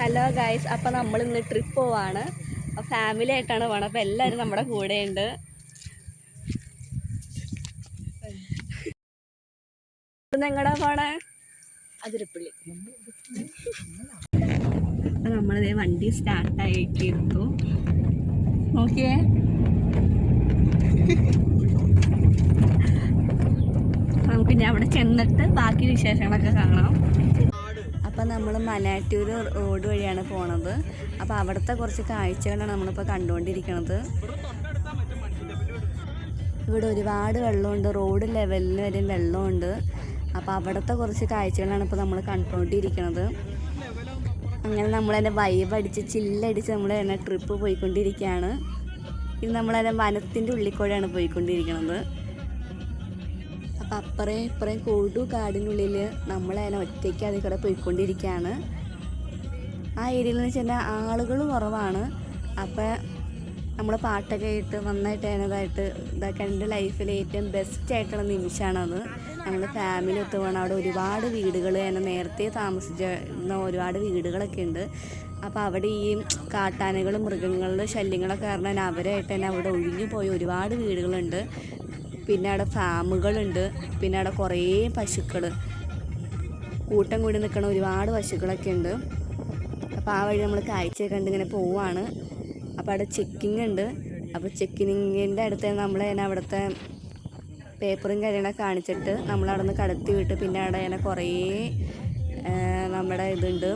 Hello guys, അപ്പോൾ നമ്മൾ ഇന്ന് ട്രിപ്പ് പോവാണ്. ഫാമിലി ആയിട്ടാണ് പോകണം. അപ്പോൾ എല്ലാവരും നമ്മുടെ കൂടെയുണ്ട്. എങ്ങടാ പോണേ? അതിരപ്പള്ളി. അപ്പോൾ നമ്മളിതേ വണ്ടി സ്റ്റാർട്ടാക്കിയിരുന്നു. നോക്കിയേ, നമുക്കിനി അവിടെ ചെന്നിട്ട് ബാക്കി വിശേഷങ്ങളൊക്കെ കാണാം. അപ്പോൾ നമ്മൾ മലയാറ്റൂർ റോഡ് വഴിയാണ് പോണത്. അപ്പോൾ അവിടുത്തെ കുറച്ച് കാഴ്ചകളാണ് നമ്മളിപ്പോൾ കണ്ടുകൊണ്ടിരിക്കുന്നത്. ഇവിടെ ഒരുപാട് വെള്ളമുണ്ട്, റോഡ് ലെവലിന് വരെ വെള്ളമുണ്ട്. അപ്പോൾ അവിടുത്തെ കുറച്ച് കാഴ്ചകളാണ് ഇപ്പോൾ നമ്മൾ കണ്ടുകൊണ്ടിരിക്കുന്നത്. അങ്ങനെ നമ്മളതിനെ വൈബ് അടിച്ച് ചില്ലടിച്ച് നമ്മൾ തന്നെ ട്രിപ്പ് പോയിക്കൊണ്ടിരിക്കുകയാണ്. ഇത് നമ്മളതിനെ വനത്തിൻ്റെ ഉള്ളിൽ കൂടെയാണ് പോയിക്കൊണ്ടിരിക്കുന്നത്. അപ്പം അപ്പുറയും ഇപ്പുറയും കൊടു കാടിനുള്ളിൽ നമ്മളതിനെ ഒറ്റയ്ക്ക് അതിൽ കൂടെ പോയിക്കൊണ്ടിരിക്കുകയാണ്. ആ ഏരിയയിൽ എന്ന് വെച്ചാൽ ആളുകൾ കുറവാണ്. അപ്പം നമ്മൾ പാട്ടൊക്കെ ഇട്ട് നന്നായിട്ട് അതിനതായിട്ട് ഇതൊക്കെ എൻ്റെ ലൈഫിൽ ഏറ്റവും ബെസ്റ്റായിട്ടുള്ള നിമിഷമാണത്. നമ്മൾ ഫാമിലി ഒത്ത് പോകണം. അവിടെ ഒരുപാട് വീടുകൾ, എന്നെ നേരത്തെ താമസിച്ചിരുന്ന ഒരുപാട് വീടുകളൊക്കെ ഉണ്ട്. അപ്പോൾ അവിടെ ഈ കാട്ടാനകളും മൃഗങ്ങളുടെ ശല്യങ്ങളൊക്കെ കാരണം അവരായിട്ട് തന്നെ അവിടെ ഒഴിഞ്ഞു പോയ ഒരുപാട് വീടുകളുണ്ട്. പിന്നെ അവിടെ ഫാമുകളുണ്ട്. പിന്നെ അവിടെ കുറേ പശുക്കൾ കൂട്ടം കൂടി നിൽക്കുന്ന ഒരുപാട് പശുക്കളൊക്കെ ഉണ്ട്. അപ്പോൾ ആ വഴി നമ്മൾ കാഴ്ച കണ്ട് ഇങ്ങനെ പോവുകയാണ്. അപ്പോൾ അവിടെ ചെക്കിങ് ഉണ്ട്. അപ്പോൾ ചെക്കിങ്ങിൻ്റെ അടുത്ത് നമ്മൾ തന്നെ അവിടുത്തെ പേപ്പറും കാര്യങ്ങളൊക്കെ കാണിച്ചിട്ട് നമ്മളവിടെ നിന്ന് കടത്തി വിട്ട് പിന്നെ അവിടെ തന്നെ കുറേ നമ്മുടെ ഇതുണ്ട്.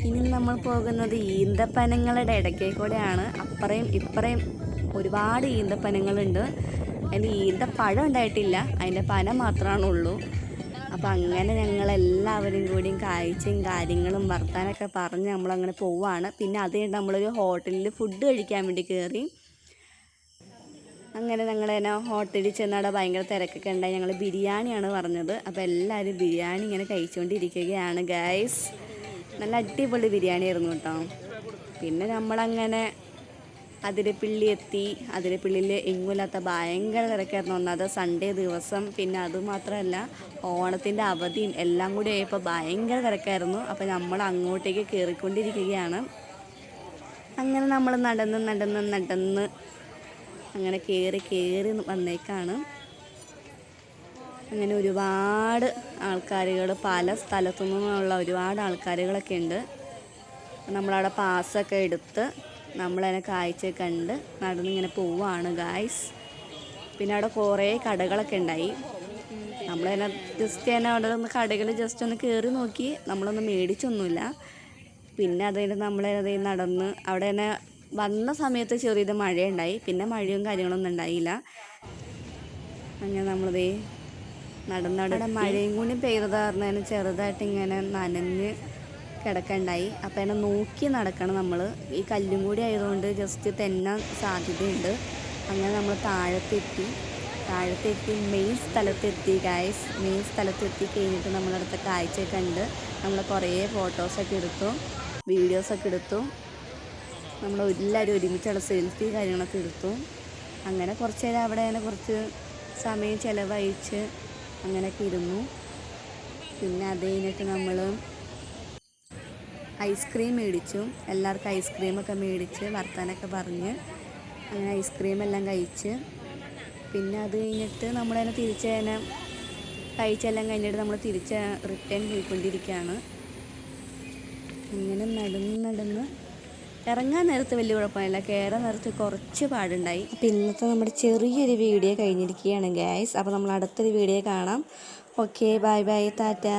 ഇനി നമ്മൾ പോകുന്നത് ഈന്തപ്പനങ്ങളുടെ ഇടയ്ക്കേ കൂടെയാണ്. അപ്പുറയും ഇപ്പുറയും ഒരുപാട് ഈന്തപ്പനങ്ങളുണ്ട്. അതിൻ്റെ ഈന്തപ്പഴം ഉണ്ടായിട്ടില്ല, അതിൻ്റെ പന മാത്രമാണുള്ളൂ. അപ്പോൾ അങ്ങനെ ഞങ്ങളെല്ലാവരും കൂടിയും കാഴ്ചയും കാര്യങ്ങളും വർത്താനൊക്കെ പറഞ്ഞ് നമ്മളങ്ങനെ പോവുകയാണ്. പിന്നെ അത് കഴിഞ്ഞ് നമ്മളൊരു ഹോട്ടലിൽ ഫുഡ് കഴിക്കാൻ വേണ്ടി കയറി. അങ്ങനെ ഞങ്ങൾ തന്നെ ഹോട്ടലിൽ ചെന്നവിടെ ഭയങ്കര തിരക്കൊക്കെ ഉണ്ടായി. ഞങ്ങൾ ബിരിയാണിയാണ് പറഞ്ഞത്. അപ്പോൾ എല്ലാവരും ബിരിയാണി ഇങ്ങനെ കഴിച്ചുകൊണ്ടിരിക്കുകയാണ് ഗൈസ്. നല്ല അടിപൊളി ബിരിയാണി ആയിരുന്നു കേട്ടോ. പിന്നെ നമ്മളങ്ങനെ അതിരപ്പള്ളി എത്തി. അതിരപ്പള്ളിയിൽ എങ്ങുമില്ലാത്ത ഭയങ്കര തിരക്കായിരുന്നു. ഒന്നത് സൺഡേ ദിവസം, പിന്നെ അതുമാത്രമല്ല ഓണത്തിൻ്റെ അവധിയും എല്ലാം കൂടി ആയപ്പോൾ ഭയങ്കര തിരക്കായിരുന്നു. അപ്പോൾ നമ്മൾ അങ്ങോട്ടേക്ക് കയറിക്കൊണ്ടിരിക്കുകയാണ്. അങ്ങനെ നമ്മൾ നടന്ന് അങ്ങനെ കയറി വന്നേക്കാണ്. അങ്ങനെ ഒരുപാട് ആൾക്കാരുകൾ, പല സ്ഥലത്തു നിന്നുള്ള ഒരുപാട് ആൾക്കാരുകളൊക്കെ ഉണ്ട്. നമ്മളവിടെ പാസ്സൊക്കെ എടുത്ത് നമ്മളതിനെ കാഴ്ച കണ്ട് നടന്നിങ്ങനെ പോവുകയാണ് ഗായ്സ്. പിന്നെ അവിടെ കുറേ കടകളൊക്കെ ഉണ്ടായി. നമ്മളതിനെ ജസ്റ്റ് തന്നെ അവിടെ ഒന്ന് കടകൾ ജസ്റ്റ് ഒന്ന് കയറി നോക്കി, നമ്മളൊന്നും മേടിച്ചൊന്നുമില്ല. പിന്നെ അതായത് നമ്മളത് നടന്ന് അവിടെ തന്നെ വന്ന സമയത്ത് ചെറിയത് മഴയുണ്ടായി. പിന്നെ മഴയും കാര്യങ്ങളൊന്നും ഉണ്ടായില്ല. അങ്ങനെ നമ്മളതേ നടന്നവിടെ മഴയും കൂടി പെയ്തത് കാരണം ചെറുതായിട്ട് ഇങ്ങനെ നനഞ്ഞ് കിടക്കണ്ടായി. അപ്പോൾ അതിനെ നോക്കി നടക്കണം നമ്മൾ. ഈ കല്ലും കൂടി ആയതുകൊണ്ട് ജസ്റ്റ് തെന്നാൻ സാധ്യതയുണ്ട്. അങ്ങനെ നമ്മൾ താഴത്തെത്തി മെയിൻ സ്ഥലത്തെത്തി ഗൈസ്. മെയിൻ സ്ഥലത്തെത്തി കഴിഞ്ഞിട്ട് നമ്മളടുത്ത കാഴ്ച കണ്ട് നമ്മൾ കുറേ ഫോട്ടോസൊക്കെ എടുത്തു, വീഡിയോസൊക്കെ എടുത്തു. നമ്മൾ എല്ലാവരും ഒരുമിച്ചുള്ള സെൽഫി കാര്യങ്ങളൊക്കെ എടുത്തു. അങ്ങനെ കുറച്ച് നേരം അവിടെ തന്നെ കുറച്ച് സമയം ചിലവഴിച്ച് അങ്ങനെയൊക്കെ ഇരുന്നു. പിന്നെ അത് കഴിഞ്ഞിട്ട് നമ്മൾ ഐസ്ക്രീം മേടിച്ചു. എല്ലാവർക്കും ഐസ്ക്രീമൊക്കെ മേടിച്ച് വർത്താനൊക്കെ പറഞ്ഞ് അങ്ങനെ ഐസ്ക്രീമെല്ലാം കഴിച്ച് പിന്നെ അത് കഴിഞ്ഞിട്ട് നമ്മളതിനെ തിരിച്ചതിനെ കഴിച്ചെല്ലാം കഴിഞ്ഞിട്ട് നമ്മൾ തിരിച്ച് റിട്ടേൺ പോയിക്കൊണ്ടിരിക്കുകയാണ്. ഇങ്ങനെ നടന്ന് ഇറങ്ങാൻ നേരത്ത് വലിയ കുഴപ്പമില്ല, കയറാൻ നേരത്ത് കുറച്ച് പാടുണ്ടായി. അപ്പോൾ ഇന്നത്തെ നമ്മുടെ ചെറിയൊരു വീഡിയോ കഴിഞ്ഞിരിക്കുകയാണ് ഗൈസ്. അപ്പോൾ നമ്മൾ അടുത്തൊരു വീഡിയോ കാണാം. Okay, bye bye, Tata.